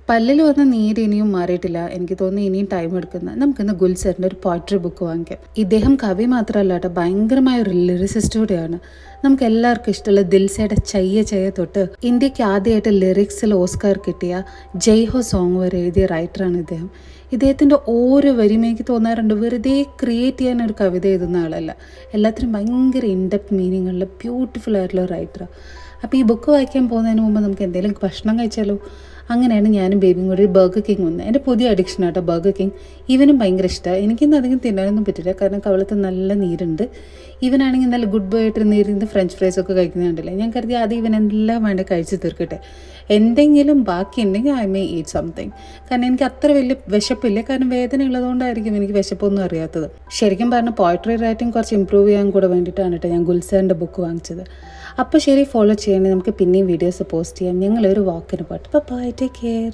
പല്ലിൽ വന്ന നീര് ഇനിയും മാറിയിട്ടില്ല. എനിക്ക് തോന്നുന്നു ഇനിയും ടൈം എടുക്കുന്ന. നമുക്കിന്ന് ഗുൽസറിൻ്റെ ഒരു പോയട്രി ബുക്ക് വാങ്ങിക്കാം. ഇദ്ദേഹം കവി മാത്രമല്ല കേട്ടോ, ഭയങ്കരമായ ഒരു ലിറിസിസ്റ്റ് കൂടെയാണ്. നമുക്ക് എല്ലാവർക്കും ഇഷ്ടമുള്ള ദിൽസയുടെ ചയ്യ ചയ്യ തൊട്ട് ഇന്ത്യക്ക് ആദ്യമായിട്ട് ലിറിക്സിൽ ഓസ്കാർ കിട്ടിയ ജയ് ഹോ സോങ് വരെ എഴുതിയ റൈറ്ററാണ് ഇദ്ദേഹം. ഇദ്ദേഹത്തിൻ്റെ ഓരോ വരിയും എനിക്ക് തോന്നാറുണ്ട് വെറുതെ ക്രിയേറ്റ് ചെയ്യാൻ ഒരു കവിത എഴുതുന്ന ആളല്ല, എല്ലാത്തിനും ഭയങ്കര ഇൻഡെപ്ത് മീനിങ്ങുള്ള ബ്യൂട്ടിഫുൾ ആയിട്ടുള്ള റൈറ്ററാണ്. അപ്പോൾ ഈ ബുക്ക് വായിക്കാൻ പോകുന്നതിന് മുമ്പ് നമുക്ക് എന്തെങ്കിലും ഭക്ഷണം കഴിച്ചാലോ? അങ്ങനെയാണ് ഞാനും ബേബിയും കൂടി ബർഗർ കിങ് വന്നത്. എൻ്റെ പുതിയ അഡിക്ഷൻ ആട്ടോ ബർഗർ കിങ്. ഇവനും ഭയങ്കര ഇഷ്ടമാണ്. എനിക്കിന്ന് അധികം തിന്നാനൊന്നും പറ്റില്ല, കാരണം കവളത്ത് നല്ല നീരുണ്ട്. ഇവനാണെങ്കിൽ നല്ല ഗുഡ് ബോയ് ആയിട്ട് നീരിന്ന് ഫ്രഞ്ച് ഫ്രൈസ് ഒക്കെ കഴിക്കുന്നുണ്ടല്ലേ. ഞാൻ കരുതി അത് ഇവനെല്ലാം വേണ്ട കഴിച്ച് തീർക്കട്ടെ, എന്തെങ്കിലും ബാക്കി ഉണ്ടെങ്കിൽ ഐ മേ ഈറ്റ് സംതിങ്. കാരണം എനിക്ക് അത്ര വലിയ വിശപ്പില്ല, കാരണം വേദന ഉള്ളതുകൊണ്ടായിരിക്കും എനിക്ക് വിശപ്പൊന്നും അറിയാത്തത്. ശരിക്കും പറഞ്ഞാൽ പോയട്രി റൈറ്റിംഗ് കുറച്ച് ഇമ്പ്രൂവ് ചെയ്യാൻ കൂടെ വേണ്ടിയിട്ടാണ് കേട്ടോ ഞാൻ ഗുൽസാറിൻ്റെ ബുക്ക് വാങ്ങിച്ചത്. അപ്പോൾ ശരി, ഫോളോ ചെയ്യണേ. നമുക്ക് പിന്നെയും വീഡിയോസ് പോസ്റ്റ് ചെയ്യാം. ഞങ്ങളൊരു വാക്കിന് പാട്ട്. Bye, take care.